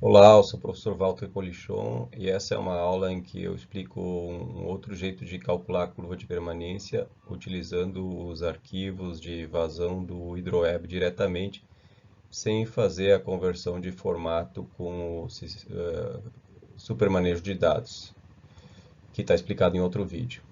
Olá, eu sou o professor Walter Colichon e essa é uma aula em que eu explico um outro jeito de calcular a curva de permanência utilizando os arquivos de vazão do HydroWeb diretamente, sem fazer a conversão de formato com o supermanejo de dados, que está explicado em outro vídeo.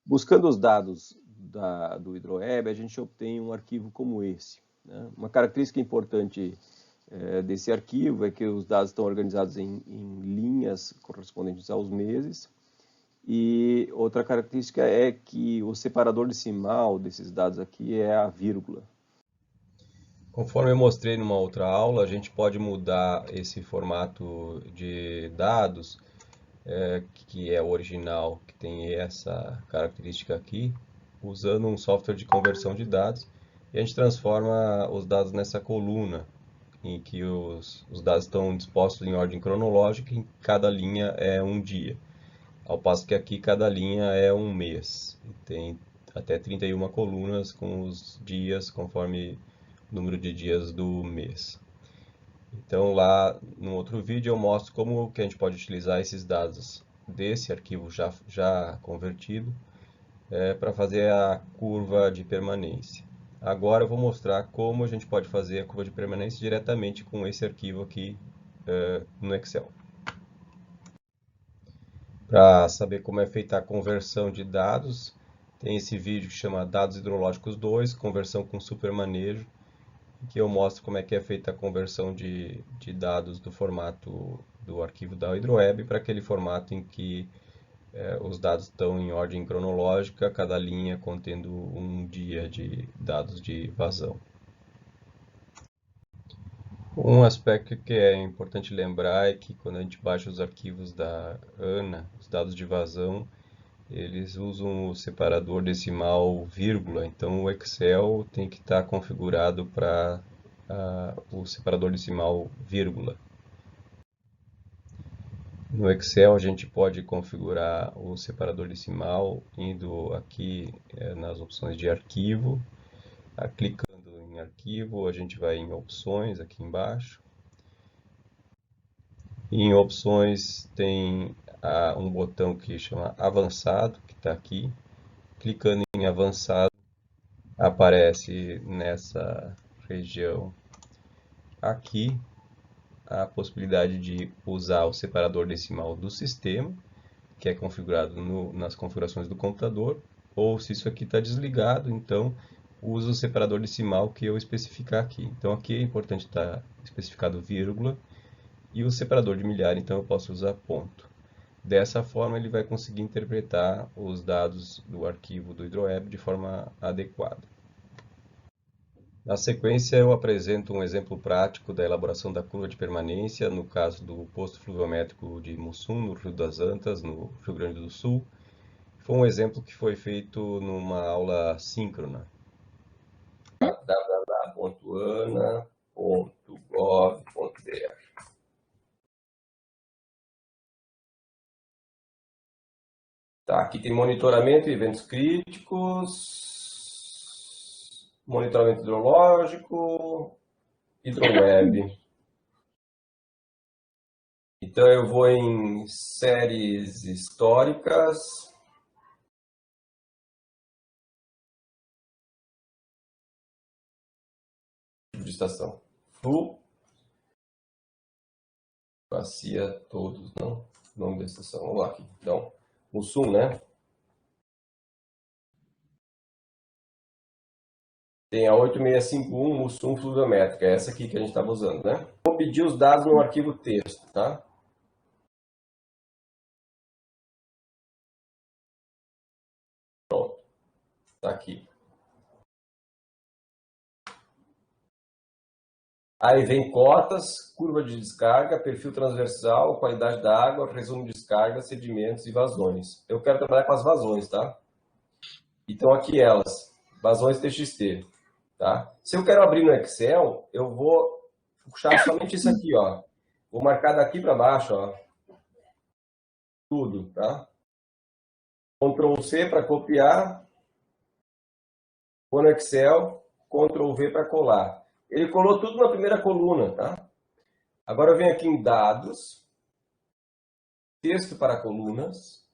Buscando os dados do HydroWeb, a gente obtém um arquivo como esse, né? Uma característica importante desse arquivo é que os dados estão organizados em linhas correspondentes aos meses, e outra característica é que o separador decimal desses dados aqui é a vírgula. Conforme eu mostrei numa outra aula, a gente pode mudar esse formato de dados, que é o original, que tem essa característica aqui, usando um software de conversão de dados, e a gente transforma os dados nessa coluna, em que os dados estão dispostos em ordem cronológica, e cada linha é um dia, ao passo que aqui cada linha é um mês, e tem até 31 colunas com os dias conforme o número de dias do mês. Então lá no outro vídeo eu mostro como que a gente pode utilizar esses dados desse arquivo já convertido para fazer a curva de permanência. Agora eu vou mostrar como a gente pode fazer a curva de permanência diretamente com esse arquivo aqui no Excel. Para saber como é feita a conversão de dados, tem esse vídeo que chama Dados Hidrológicos 2, conversão com supermanejo, que eu mostro como é que é feita a conversão de dados do formato do arquivo da HydroWeb para aquele formato em que os dados estão em ordem cronológica, cada linha contendo um dia de dados de vazão. Um aspecto que é importante lembrar é que quando a gente baixa os arquivos da ANA, os dados de vazão, eles usam o separador decimal vírgula, então o Excel tem que estar configurado para o separador decimal vírgula. No Excel a gente pode configurar o separador decimal indo aqui nas opções de arquivo, clicando em arquivo, a gente vai em opções aqui embaixo. E em opções tem um botão que chama avançado, que está aqui. Clicando em avançado, aparece nessa região aqui a possibilidade de usar o separador decimal do sistema, que é configurado nas configurações do computador, ou se isso aqui está desligado, então usa o separador decimal que eu especificar aqui. Então aqui é importante estar especificado vírgula, e o separador de milhar, então eu posso usar ponto. Dessa forma ele vai conseguir interpretar os dados do arquivo do HydroWeb de forma adequada. Na sequência, eu apresento um exemplo prático da elaboração da curva de permanência, no caso do posto fluviométrico de Mussum, no Rio das Antas, no Rio Grande do Sul. Foi um exemplo que foi feito numa aula síncrona. www.ana.gov.br. Tá, aqui tem monitoramento e eventos críticos, monitoramento hidrológico, HydroWeb. Então eu vou em séries históricas. Tipo de estação. Flu. Bacia todos, não? Nome da estação. Vamos lá aqui. Então, Mussum, né? Tem a 8651 Mussum fluviométrica. É essa aqui que a gente estava usando, né? Vou pedir os dados no arquivo texto, tá? Pronto. Tá aqui. Aí vem cotas, curva de descarga, perfil transversal, qualidade da água, resumo de descarga, sedimentos e vazões. Eu quero trabalhar com as vazões, tá? Então aqui elas, vazões TXT, tá? Se eu quero abrir no Excel, eu vou puxar somente isso aqui, ó. Vou marcar daqui para baixo, ó. Tudo, tá? Ctrl C para copiar. Vou no Excel, Ctrl V para colar. Ele colou tudo na primeira coluna, tá? Agora eu venho aqui em dados, texto para colunas,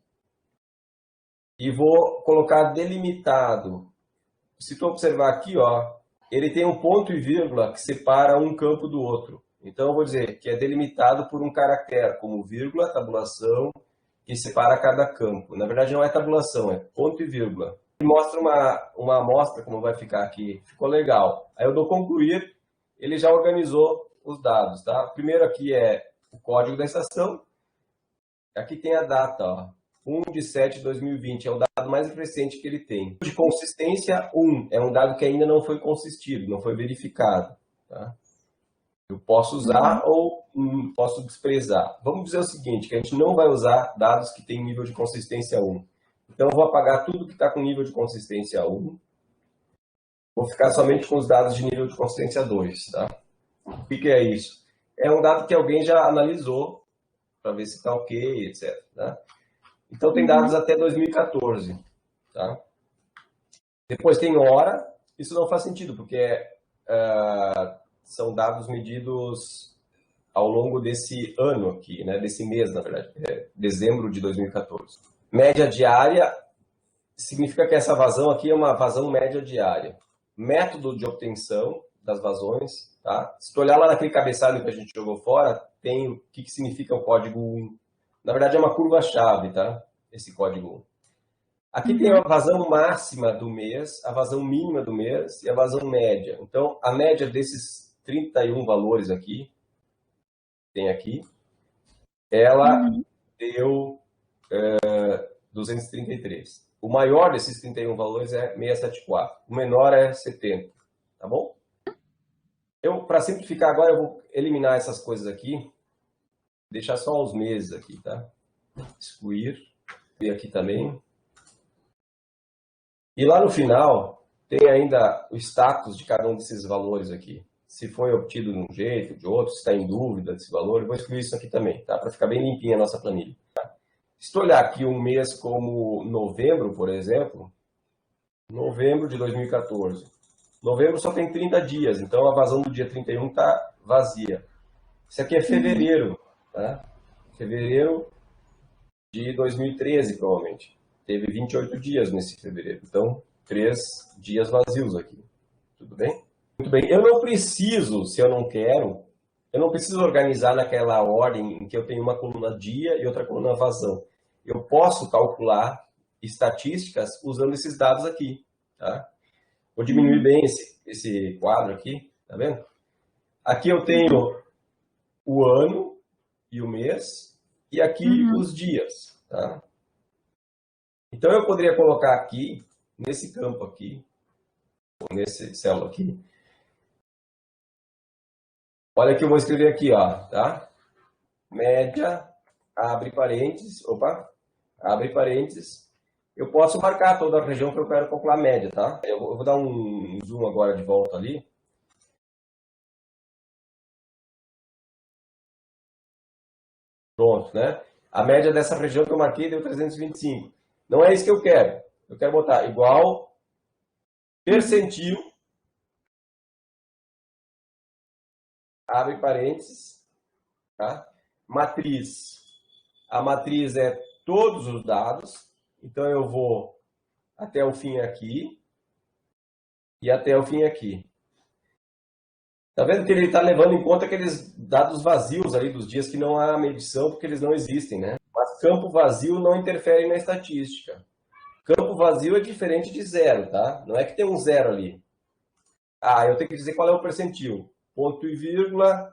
e vou colocar delimitado. Se tu observar aqui, ó, ele tem um ponto e vírgula que separa um campo do outro. Então eu vou dizer que é delimitado por um caractere, como vírgula, tabulação, que separa cada campo. Na verdade não é tabulação, é ponto e vírgula. Ele mostra uma amostra, como vai ficar aqui. Ficou legal. Aí eu dou concluir, ele já organizou os dados, tá? Primeiro aqui é o código da estação. Aqui tem a data, ó. 1/7/2020, é o dado mais recente que ele tem. De consistência, 1, é um dado que ainda não foi consistido, não foi verificado. Tá? Eu posso usar ou posso desprezar. Vamos dizer o seguinte, que a gente não vai usar dados que têm nível de consistência 1. Então, eu vou apagar tudo que está com nível de consistência 1. Vou ficar somente com os dados de nível de consistência 2. Tá? O que é isso? É um dado que alguém já analisou para ver se está ok, etc. Tá? Então, tem dados até 2014. Tá? Depois tem hora. Isso não faz sentido, porque são dados medidos ao longo desse ano aqui, né? Desse mês, na verdade, dezembro de 2014. Média diária significa que essa vazão aqui é uma vazão média diária. Método de obtenção das vazões. Tá? Se tu olhar lá naquele cabeçalho que a gente jogou fora, tem o que significa o código 1. Na verdade, é uma curva-chave, tá? Esse código 1. Aqui tem a vazão máxima do mês, a vazão mínima do mês e a vazão média. Então, a média desses 31 valores aqui, tem aqui, ela deu 233. O maior desses 31 valores é 674. O menor é 70. Tá bom? Para simplificar agora, eu vou eliminar essas coisas aqui, deixar só os meses aqui, tá? Excluir. E aqui também. E lá no final, tem ainda o status de cada um desses valores aqui. Se foi obtido de um jeito, de outro, se está em dúvida desse valor, eu vou excluir isso aqui também, tá? Para ficar bem limpinha a nossa planilha. Tá? Se tu olhar aqui um mês como novembro, por exemplo, novembro de 2014. Novembro só tem 30 dias, então a vazão do dia 31 está vazia. Isso aqui é fevereiro, tá? Fevereiro de 2013, provavelmente. Teve 28 dias nesse fevereiro. Então, 3 dias vazios aqui. Tudo bem? Muito bem. Eu não preciso, se eu não quero, eu não preciso organizar naquela ordem em que eu tenho uma coluna dia e outra coluna vazão. Eu posso calcular estatísticas usando esses dados aqui. Tá? Vou diminuir bem esse quadro aqui. Tá vendo? Aqui eu tenho o ano e o mês e aqui os dias. Tá? Então, eu poderia colocar aqui, nesse campo aqui, ou nesse célula aqui. Olha que eu vou escrever aqui, ó, tá? Média, abre parênteses, abre parênteses. Eu posso marcar toda a região que eu quero calcular a média, tá? Eu vou dar um zoom agora de volta ali. Pronto, né? A média dessa região que eu marquei deu 325. Não é isso que eu quero. Eu quero botar igual percentil, abre parênteses, tá? Matriz. A matriz é todos os dados. Então, eu vou até o fim aqui e até o fim aqui. Tá vendo que ele está levando em conta aqueles dados vazios ali dos dias que não há medição porque eles não existem, né? Mas campo vazio não interfere na estatística. Campo vazio é diferente de zero, tá? Não é que tem um zero ali. Ah, eu tenho que dizer qual é o percentil. Ponto e vírgula.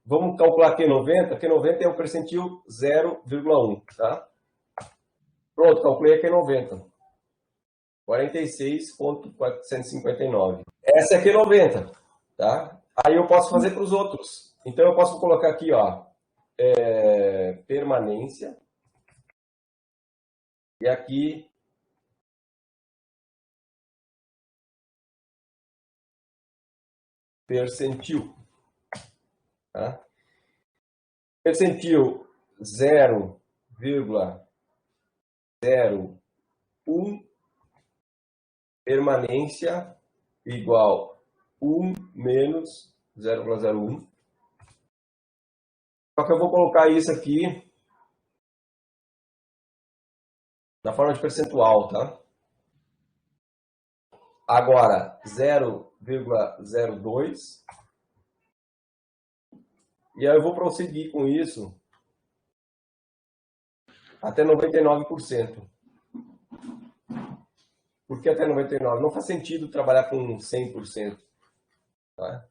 Vamos calcular Q90. Q90 é o percentil 0,1, tá? Pronto, calculei a Q90. 46,459. Essa é a Q90, tá? Aí eu posso fazer para os outros. Então eu posso colocar aqui, ó, permanência. E aqui percentil. Tá? Percentil 0,01. Permanência igual 1 menos 0,01. Só que eu vou colocar isso aqui na forma de percentual, tá? Agora, 0,02. E aí eu vou prosseguir com isso até 99%. Por que até 99%? Não faz sentido trabalhar com 100%. Tá?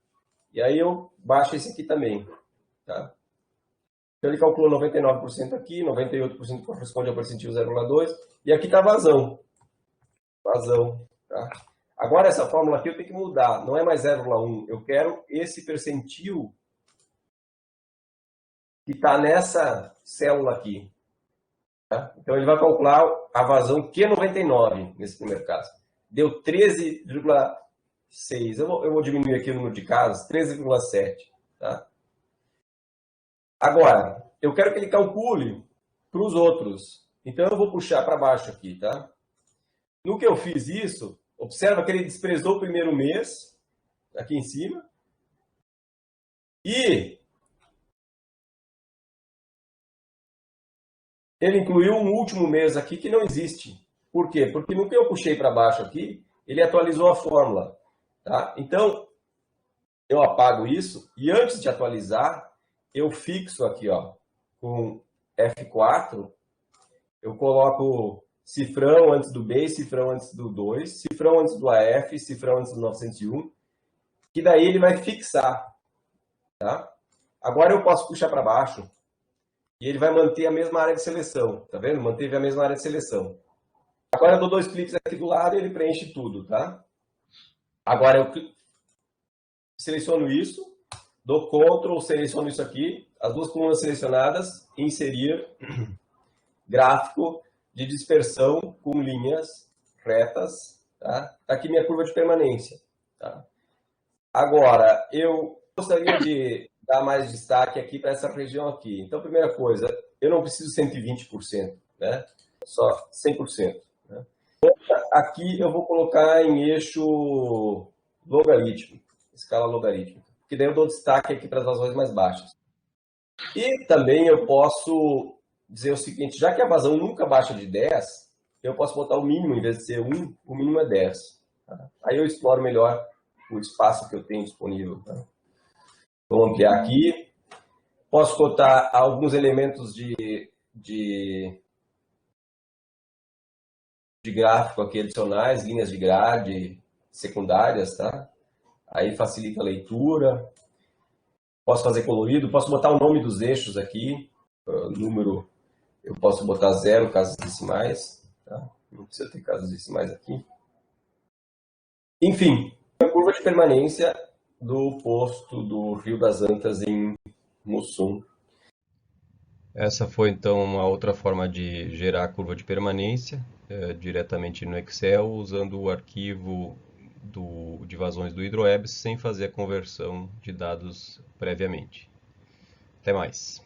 E aí eu baixo esse aqui também. Tá? Então ele calculou 99% aqui, 98% corresponde ao percentil 0,2. E aqui está vazão. Vazão. Tá? Agora essa fórmula aqui eu tenho que mudar. Não é mais 0,1. Eu quero esse percentil que está nessa célula aqui. Tá? Então ele vai calcular a vazão Q99 nesse primeiro caso. Deu 13,6. Eu vou diminuir aqui o número de casos, 13,7. Tá? Agora, eu quero que ele calcule para os outros. Então eu vou puxar para baixo aqui. Tá? No que eu fiz isso, observa que ele desprezou o primeiro mês, aqui em cima. E ele incluiu um último mês aqui que não existe. Por quê? Porque no que eu puxei para baixo aqui, ele atualizou a fórmula. Tá? Então, eu apago isso e antes de atualizar, eu fixo aqui ó, com F4, eu coloco cifrão antes do B, cifrão antes do 2, cifrão antes do AF, cifrão antes do 901, que daí ele vai fixar. Tá? Agora eu posso puxar para baixo. E ele vai manter a mesma área de seleção, tá vendo? Manteve a mesma área de seleção. Agora eu dou 2 cliques aqui do lado e ele preenche tudo, tá? Agora eu seleciono isso, dou Ctrl, seleciono isso aqui, as duas colunas selecionadas, inserir gráfico de dispersão com linhas retas, tá? Tá aqui minha curva de permanência, tá? Agora, eu gostaria de dar mais destaque aqui para essa região aqui. Então, primeira coisa, eu não preciso 120%, né? Só 100%. Né? Aqui eu vou colocar em eixo logarítmico, escala logarítmica, que daí eu dou destaque aqui para as vazões mais baixas. E também eu posso dizer o seguinte, já que a vazão nunca baixa de 10, eu posso botar o mínimo, em vez de ser 1, o mínimo é 10. Tá? Aí eu exploro melhor o espaço que eu tenho disponível. Tá? Vou ampliar aqui. Posso botar alguns elementos de gráfico aqui adicionais, linhas de grade secundárias, tá? Aí facilita a leitura. Posso fazer colorido, posso botar o nome dos eixos aqui, número, eu posso botar 0 casas decimais, tá? Não precisa ter casas decimais aqui. Enfim, a curva de permanência do posto do Rio das Antas em Mussum. Essa foi então uma outra forma de gerar a curva de permanência diretamente no Excel, usando o arquivo de vazões do HydroWebs sem fazer a conversão de dados previamente. Até mais!